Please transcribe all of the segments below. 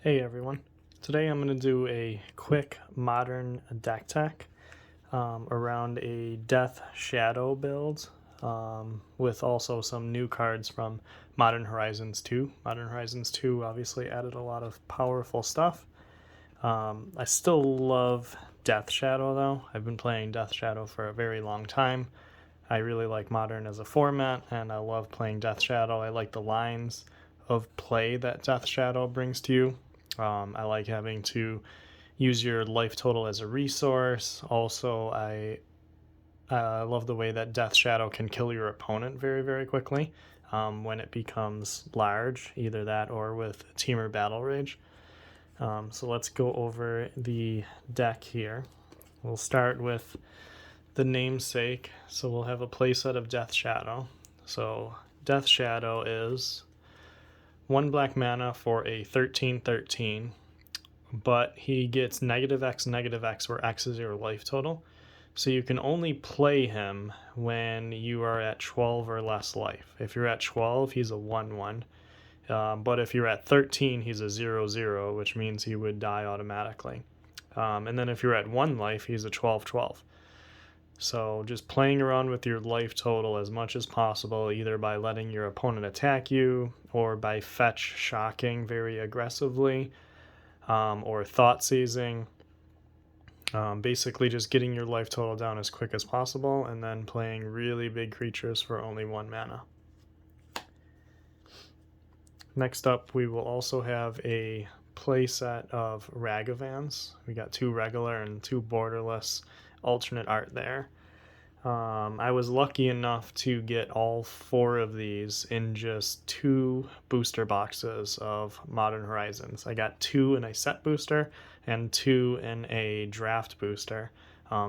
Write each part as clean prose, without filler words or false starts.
Hey everyone, today I'm going to do a quick modern deck tech around a Death Shadow build with also some new cards from Modern Horizons 2. Modern Horizons 2 obviously added a lot of powerful stuff. I still love Death Shadow though. I've been playing Death Shadow for a very long time. I really like Modern as a format and I love playing Death Shadow. I like the lines of play that Death Shadow brings to you. I like having to use your life total as a resource. Also, I love the way that Death Shadow can kill your opponent very, very quickly when it becomes large, either that or with Teamer Battle Rage. So let's go over the deck here. We'll start with the namesake. So we'll have a playset of Death Shadow. So Death Shadow is 1 black mana for a 13/13, but he gets -X, -X, where X is your life total. So you can only play him when you are at 12 or less life. If you're at 12, he's a 1/1. But if you're at 13, he's a 0/0, which means he would die automatically. And then if you're at 1 life, he's a 12/12. So just playing around with your life total as much as possible, either by letting your opponent attack you or by fetch shocking very aggressively, or thought seizing. Basically just getting your life total down as quick as possible and then playing really big creatures for only 1 mana. Next up, we will also have a play set of Ragavans. We got 2 regular and 2 borderless alternate art there. I was lucky enough to get all 4 of these in just 2 booster boxes of Modern Horizons. I got 2 in a set booster and 2 in a draft booster.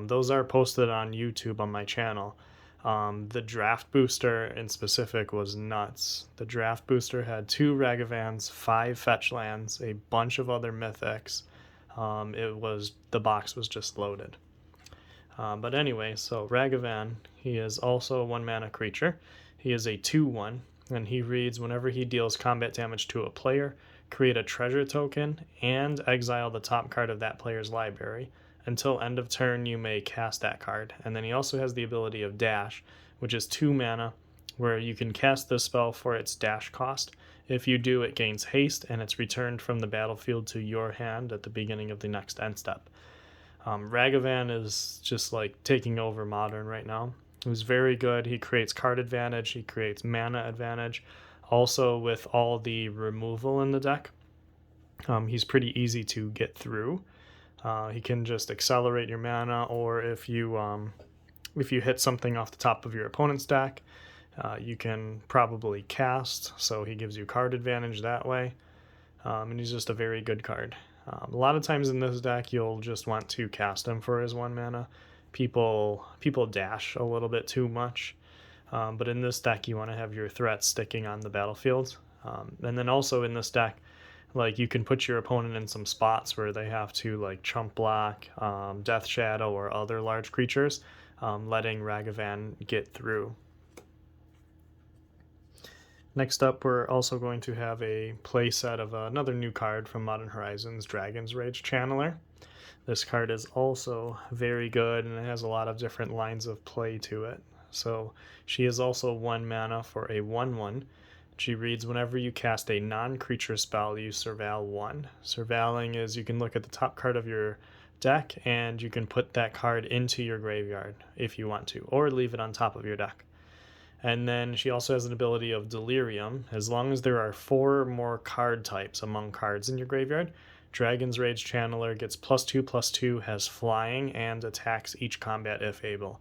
Those are posted on YouTube on my channel. The draft booster in specific was nuts. The draft booster had 2 Ragavans, 5 fetch lands, a bunch of other mythics. The box was just loaded. But anyway, so Ragavan, he is also a 1 mana creature. He is a 2/1, and he reads whenever he deals combat damage to a player, create a treasure token and exile the top card of that player's library. Until end of turn, you may cast that card. And then he also has the ability of Dash, which is 2 mana, where you can cast this spell for its dash cost. If you do, it gains haste, and it's returned from the battlefield to your hand at the beginning of the next end step. Ragavan is just like taking over Modern right now. He was very good. He creates card advantage, he creates mana advantage. Also, with all the removal in the deck, he's pretty easy to get through. He can just accelerate your mana, or if you hit something off the top of your opponent's deck, you can probably cast, so he gives you card advantage that way. And he's just a very good card. A lot of times in this deck, you'll just want to cast him for his 1 mana. People dash a little bit too much, but in this deck, you want to have your threats sticking on the battlefield. And then also in this deck, like you can put your opponent in some spots where they have to like chump block, Death Shadow, or other large creatures, letting Ragavan get through. Next up, we're also going to have a play set of another new card from Modern Horizons, Dragon's Rage Channeler. This card is also very good and it has a lot of different lines of play to it. So she is also 1 mana for a 1/1. She reads whenever you cast a non-creature spell, you surveil 1. Surveiling is you can look at the top card of your deck and you can put that card into your graveyard if you want to, or leave it on top of your deck. And then she also has an ability of Delirium. As long as there are 4 or more card types among cards in your graveyard, Dragon's Rage Channeler gets +2/+2, has flying, and attacks each combat if able.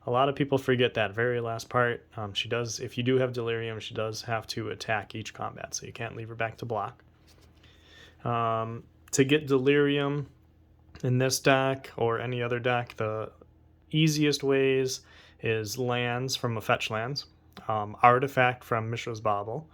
A lot of people forget that very last part. She does, if you do have Delirium, she does have to attack each combat, so you can't leave her back to block. To get Delirium in this deck or any other deck, the easiest ways is lands from a fetch lands, artifact from Mishra's Bauble,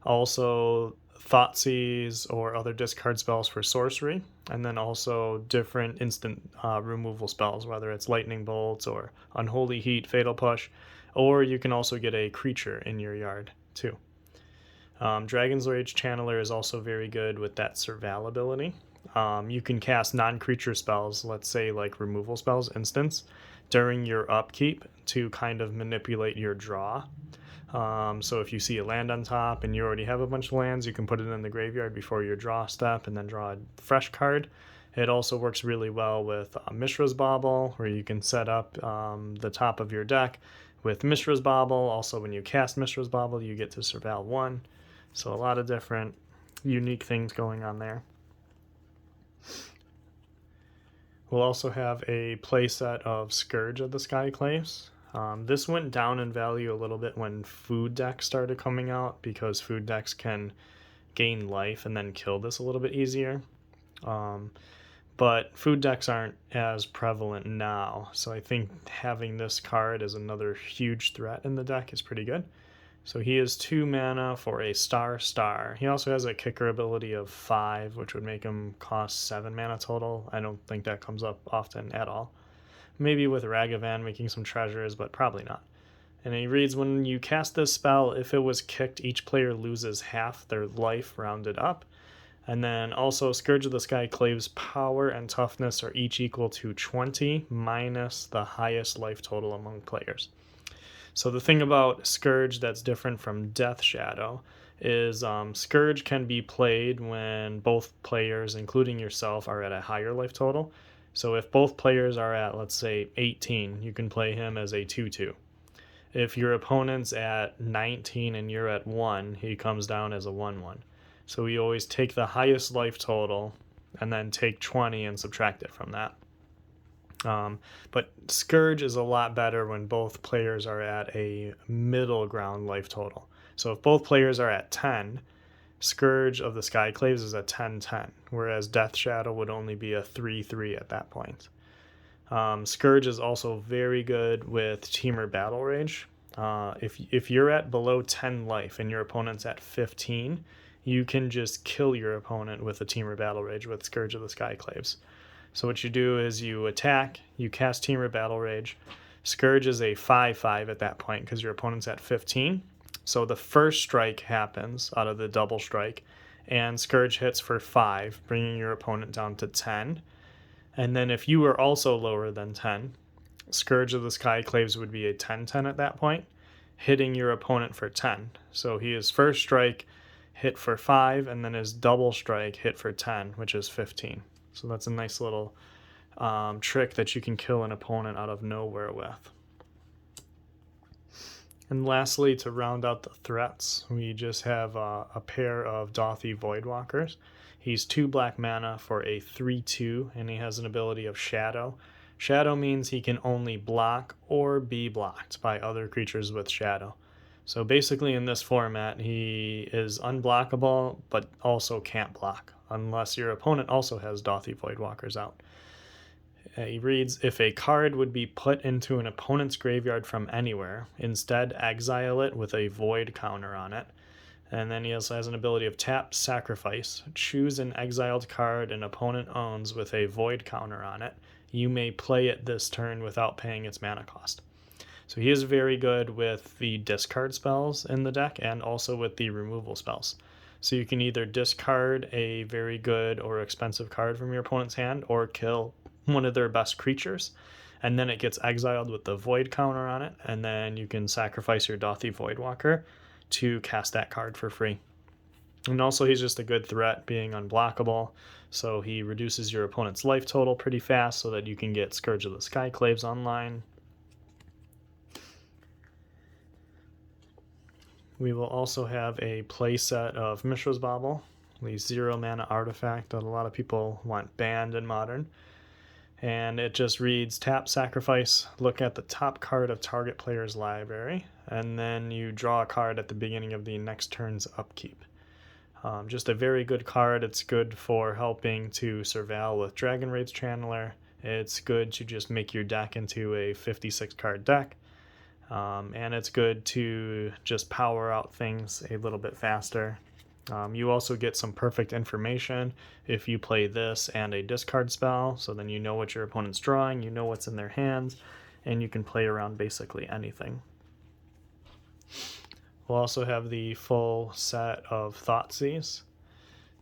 also Thoughtseize or other discard spells for sorcery, and then also different instant removal spells, whether it's Lightning Bolts or Unholy Heat, Fatal Push, or you can also get a creature in your yard too. Dragon's Rage Channeler is also very good with that survivability. You can cast non-creature spells, let's say like removal spells, instants, during your upkeep to kind of manipulate your draw. So if you see a land on top and you already have a bunch of lands, you can put it in the graveyard before your draw step and then draw a fresh card. It also works really well with Mishra's Bauble, where you can set up the top of your deck with Mishra's Bauble. Also, when you cast Mishra's Bauble, you get to surveil 1. So a lot of different unique things going on there. We'll also have a playset of Scourge of the Skyclaves. This went down in value a little bit when food decks started coming out, because food decks can gain life and then kill this a little bit easier. But food decks aren't as prevalent now, so I think having this card as another huge threat in the deck is pretty good. So he is 2 mana for a star. He also has a kicker ability of 5, which would make him cost 7 mana total. I don't think that comes up often at all. Maybe with Ragavan making some treasures, but probably not. And he reads, when you cast this spell, if it was kicked, each player loses half their life rounded up. And then also Scourge of the Skyclaves' power and toughness are each equal to 20 minus the highest life total among players. So the thing about Scourge that's different from Death Shadow is Scourge can be played when both players, including yourself, are at a higher life total. So if both players are at, let's say, 18, you can play him as a 2/2. If your opponent's at 19 and you're at 1, he comes down as a 1/1. So we always take the highest life total and then take 20 and subtract it from that. But Scourge is a lot better when both players are at a middle ground life total. So if both players are at 10, Scourge of the Skyclaves is a 10/10, whereas Death Shadow would only be a 3/3 at that point. Scourge is also very good with Teamer Battle Rage. If you're at below 10 life and your opponent's at 15, you can just kill your opponent with a Teamer Battle Rage with Scourge of the Skyclaves. So what you do is you attack, you cast Teamer Battle Rage. Scourge is a 5/5 at that point because your opponent's at 15. So the first strike happens out of the double strike, and Scourge hits for 5, bringing your opponent down to 10. And then if you were also lower than 10, Scourge of the Skyclaves would be a 10/10 at that point, hitting your opponent for 10. So he is first strike, hit for 5, and then his double strike, hit for 10, which is 15. So that's a nice little trick that you can kill an opponent out of nowhere with. And lastly, to round out the threats, we just have a pair of Dauthi Voidwalkers. He's 2 black mana for a 3/2, and he has an ability of Shadow. Shadow means he can only block or be blocked by other creatures with Shadow. So basically in this format, he is unblockable, but also can't block, unless your opponent also has Dauthi Voidwalkers out. He reads, if a card would be put into an opponent's graveyard from anywhere, instead exile it with a void counter on it. And then he also has an ability of tap, sacrifice. Choose an exiled card an opponent owns with a void counter on it. You may play it this turn without paying its mana cost. So he is very good with the discard spells in the deck and also with the removal spells. So you can either discard a very good or expensive card from your opponent's hand or kill one of their best creatures, and then it gets exiled with the void counter on it, and then you can sacrifice your Dauthi Voidwalker to cast that card for free. And also he's just a good threat, being unblockable, so he reduces your opponent's life total pretty fast so that you can get Scourge of the Skyclaves online. We will also have a playset of Mishra's Bauble, the 0 mana artifact that a lot of people want banned in Modern. And it just reads, tap, sacrifice, look at the top card of target player's library, and then you draw a card at the beginning of the next turn's upkeep. Just a very good card. It's good for helping to surveil with Dragon Rage Channeler. It's good to just make your deck into a 56 card deck. And it's good to just power out things a little bit faster. You also get some perfect information if you play this and a discard spell, so then you know what your opponent's drawing, you know what's in their hands, and you can play around basically anything. We'll also have the full set of Thoughtseize.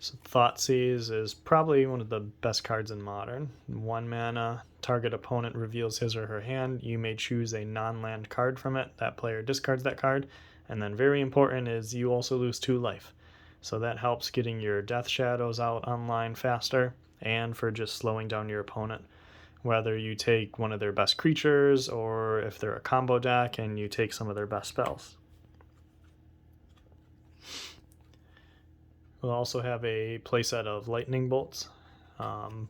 So Thoughtseize is probably one of the best cards in Modern. 1 mana, target opponent reveals his or her hand. You may choose a non-land card from it. That player discards that card. And then very important is you also lose 2 life. So that helps getting your Death Shadows out online faster and for just slowing down your opponent. Whether you take one of their best creatures or if they're a combo deck and you take some of their best spells. We'll also have a playset of Lightning Bolts.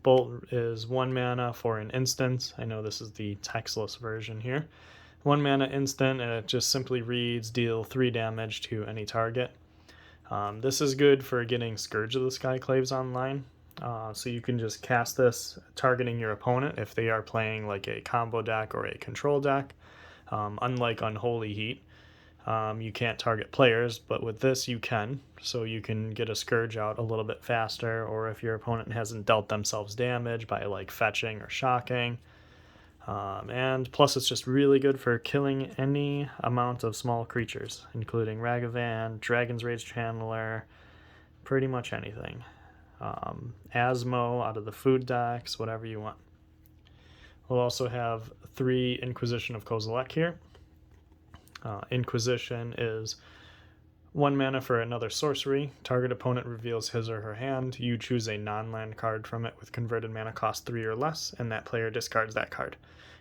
Bolt is 1 mana for an instant. I know this is the textless version here. 1 mana instant, and it just simply reads deal 3 damage to any target. This is good for getting Scourge of the Skyclaves online. So you can just cast this targeting your opponent if they are playing like a combo deck or a control deck. Unlike Unholy Heat, you can't target players, but with this you can. So you can get a Scourge out a little bit faster, or if your opponent hasn't dealt themselves damage by like fetching or shocking. And plus it's just really good for killing any amount of small creatures, including Ragavan, Dragon's Rage Channeler, pretty much anything. Asmo out of the food decks, whatever you want. We'll also have 3 Inquisition of Kozilek here. Inquisition is 1 mana for another sorcery. Target opponent reveals his or her hand. You choose a non-land card from it with converted mana cost 3 or less, and that player discards that card.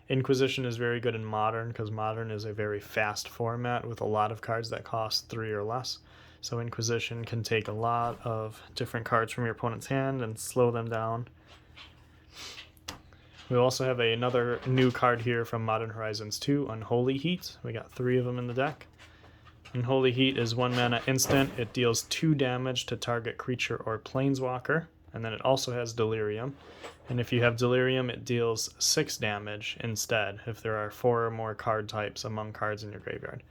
Inquisition is very good in Modern because Modern is a very fast format with a lot of cards that cost 3 or less. So Inquisition can take a lot of different cards from your opponent's hand and slow them down. We also have another new card here from Modern Horizons 2, Unholy Heat. We got 3 of them in the deck. Unholy Heat is 1 mana instant. It deals 2 damage to target creature or planeswalker. And then it also has Delirium. And if you have Delirium, it deals 6 damage instead if there are 4 or more card types among cards in your graveyard.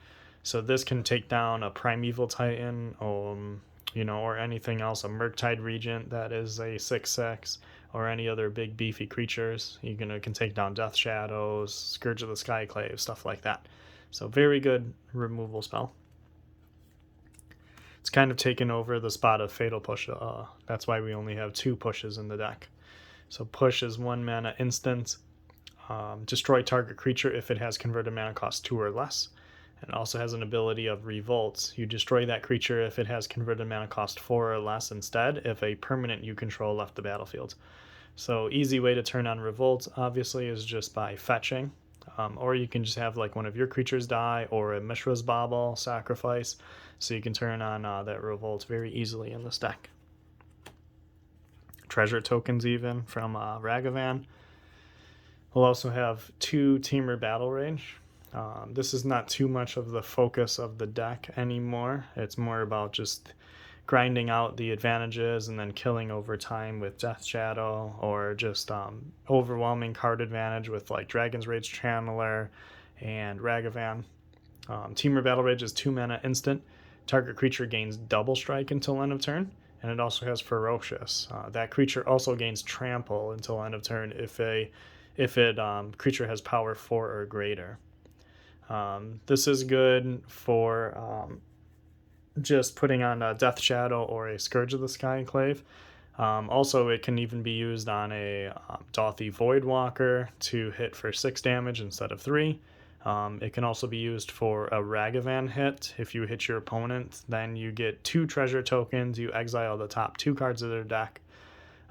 So this can take down a Primeval Titan, or anything else, a Murktide Regent that is a 6/6, or any other big beefy creatures. You can take down Death Shadows, Scourge of the Skyclave, stuff like that. So very good removal spell. It's kind of taken over the spot of Fatal Push. That's why we only have 2 pushes in the deck. So Push is 1 mana instant. Destroy target creature if it has converted mana cost 2 or less. It also has an ability of Revolt. You destroy that creature if it has converted mana cost 4 or less instead, if a permanent you control left the battlefield. So easy way to turn on Revolt, obviously, is just by fetching. Or you can just have like one of your creatures die, or a Mishra's Bauble sacrifice, so you can turn on that Revolt very easily in this deck. Treasure tokens even from Ragavan. We'll also have 2 Teamer Battle Rage. This is not too much of the focus of the deck anymore. It's more about just grinding out the advantages and then killing over time with Death Shadow, or just overwhelming card advantage with like Dragon's Rage Channeler and Ragavan. Teamer Battle Rage is 2 mana instant. Target creature gains double strike until end of turn, and it also has Ferocious. That creature also gains Trample until end of turn if it creature has power 4 or greater. This is good for just putting on a Death Shadow or a Scourge of the Skyclave. Also, it can even be used on a Dauthi Voidwalker to hit for 6 damage instead of 3. It can also be used for a Ragavan hit. If you hit your opponent, then you get 2 treasure tokens, you exile the top 2 cards of their deck,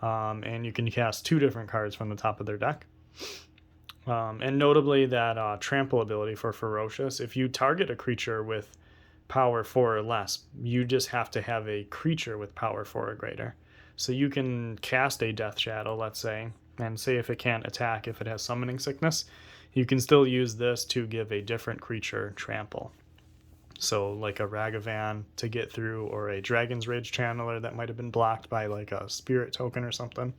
and you can cast 2 different cards from the top of their deck. And notably that Trample ability for Ferocious, if you target a creature with power 4 or less, you just have to have a creature with power 4 or greater. So you can cast a Death Shadow, let's say, and say if it can't attack, if it has Summoning Sickness, you can still use this to give a different creature Trample. So like a Ragavan to get through, or a Dragon's Rage Channeler that might have been blocked by like a Spirit token or something.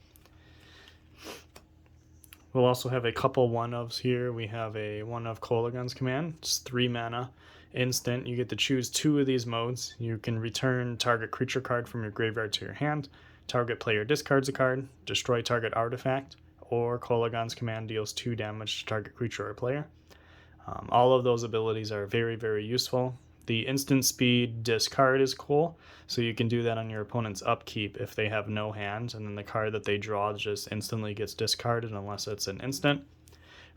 We'll also have a couple 1-ofs here. We have a 1-of Kolaghan's Command. It's 3 mana. Instant. You get to choose 2 of these modes. You can return target creature card from your graveyard to your hand. Target player discards a card. Destroy target artifact. Or Kolaghan's Command deals 2 damage to target creature or player. All of those abilities are very, very useful. The instant speed discard is cool, so you can do that on your opponent's upkeep if they have no hand, and then the card that they draw just instantly gets discarded unless it's an instant.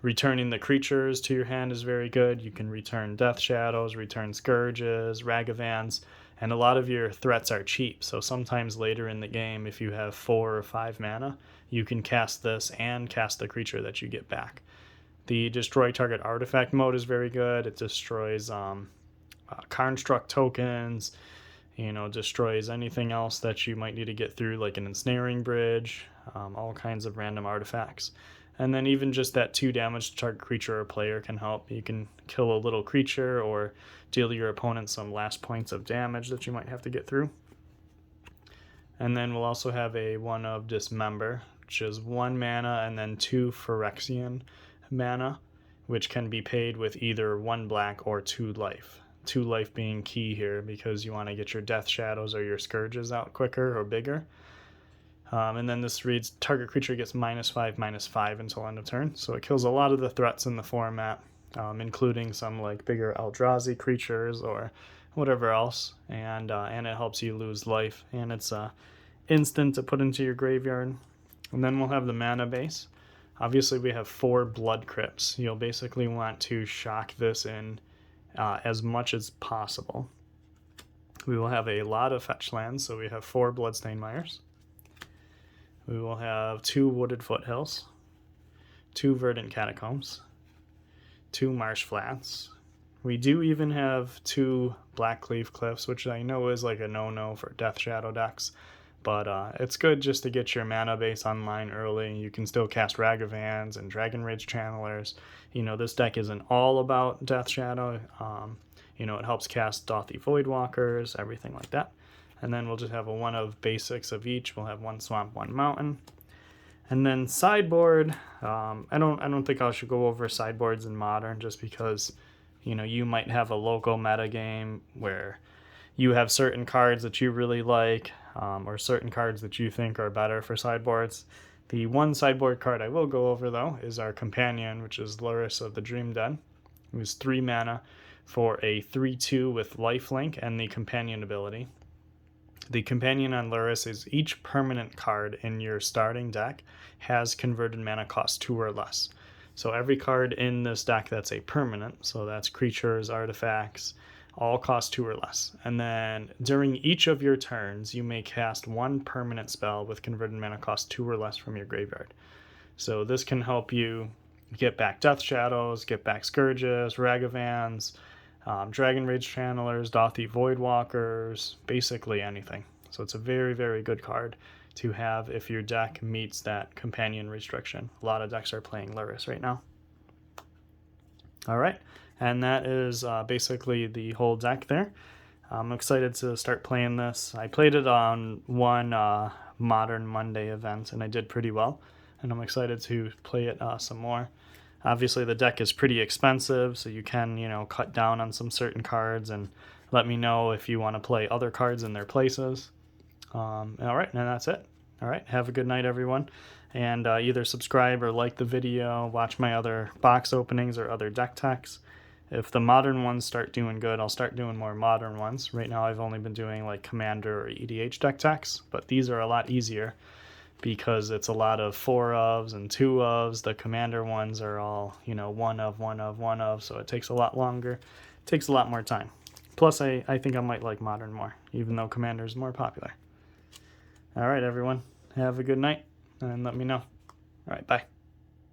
Returning the creatures to your hand is very good. You can return Death Shadows, return Scourges, Ragavans, and a lot of your threats are cheap, so sometimes later in the game, if you have 4 or 5 mana, you can cast this and cast the creature that you get back. The Destroy Target Artifact mode is very good. It destroys Construct tokens, destroys anything else that you might need to get through, like an Ensnaring Bridge, all kinds of random artifacts. And then even just that 2 damage to target creature or player can help. You can kill a little creature or deal your opponent some last points of damage that you might have to get through. And then we'll also have a 1 of Dismember, which is 1 mana and then 2 Phyrexian mana, which can be paid with either 1 black or 2 life. 2 life being key here because you want to get your Death Shadows or your Scourges out quicker or bigger. And then this reads, target creature gets -5/-5 until end of turn. So it kills a lot of the threats in the format, including some like bigger Eldrazi creatures or whatever else. And it helps you lose life. And it's instant to put into your graveyard. And then we'll have the mana base. Obviously we have 4 Blood Crypts. You'll basically want to shock this in as much as possible. We will have a lot of fetch lands, so we have 4 Bloodstained Mires. We will have 2 Wooded Foothills, 2 Verdant Catacombs, 2 Marsh Flats. We do even have 2 Blackleaf Cliffs, which I know is like a no-no for Death Shadow decks, but it's good just to get your mana base online early. You can still cast Ragavans and Dragon Rage Channelers. This deck isn't all about Death Shadow. It helps cast Dothy Voidwalkers, everything like that. And then we'll just have a 1 of basics of each. We'll have 1 swamp, 1 mountain. And then sideboard, I don't think I should go over sideboards in Modern just because, you might have a local meta game where you have certain cards that you really like, or certain cards that you think are better for sideboards. The one sideboard card I will go over, though, is our companion, which is Lurrus of the Dream Den, who's 3 mana for a 3/2 with lifelink and the companion ability. The companion on Lurrus is each permanent card in your starting deck has converted mana cost 2 or less. So every card in this deck that's a permanent, so that's creatures, artifacts, all cost 2 or less. And then during each of your turns, you may cast 1 permanent spell with converted mana cost 2 or less from your graveyard. So this can help you get back Death Shadows, get back Scourges, Ragavans, Dragon Rage Channelers, Dothy Voidwalkers, basically anything. So it's a very, very good card to have if your deck meets that companion restriction. A lot of decks are playing Lurrus right now. All right, and that is basically the whole deck there. I'm excited to start playing this. I played it on one Modern Monday event, and I did pretty well. And I'm excited to play it some more. Obviously, the deck is pretty expensive, so you can, cut down on some certain cards and let me know if you want to play other cards in their places. All right, and that's it. All right, have a good night, everyone. And either subscribe or like the video, watch my other box openings or other deck techs. If the modern ones start doing good, I'll start doing more modern ones. Right now, I've only been doing like Commander or EDH deck techs, but these are a lot easier because it's a lot of 4 ofs and 2 ofs. The Commander ones are all, 1 of, 1 of, 1 of, so it takes a lot longer. It takes a lot more time. Plus, I think I might like Modern more, even though Commander is more popular. All right, everyone. Have a good night, and let me know. All right, bye.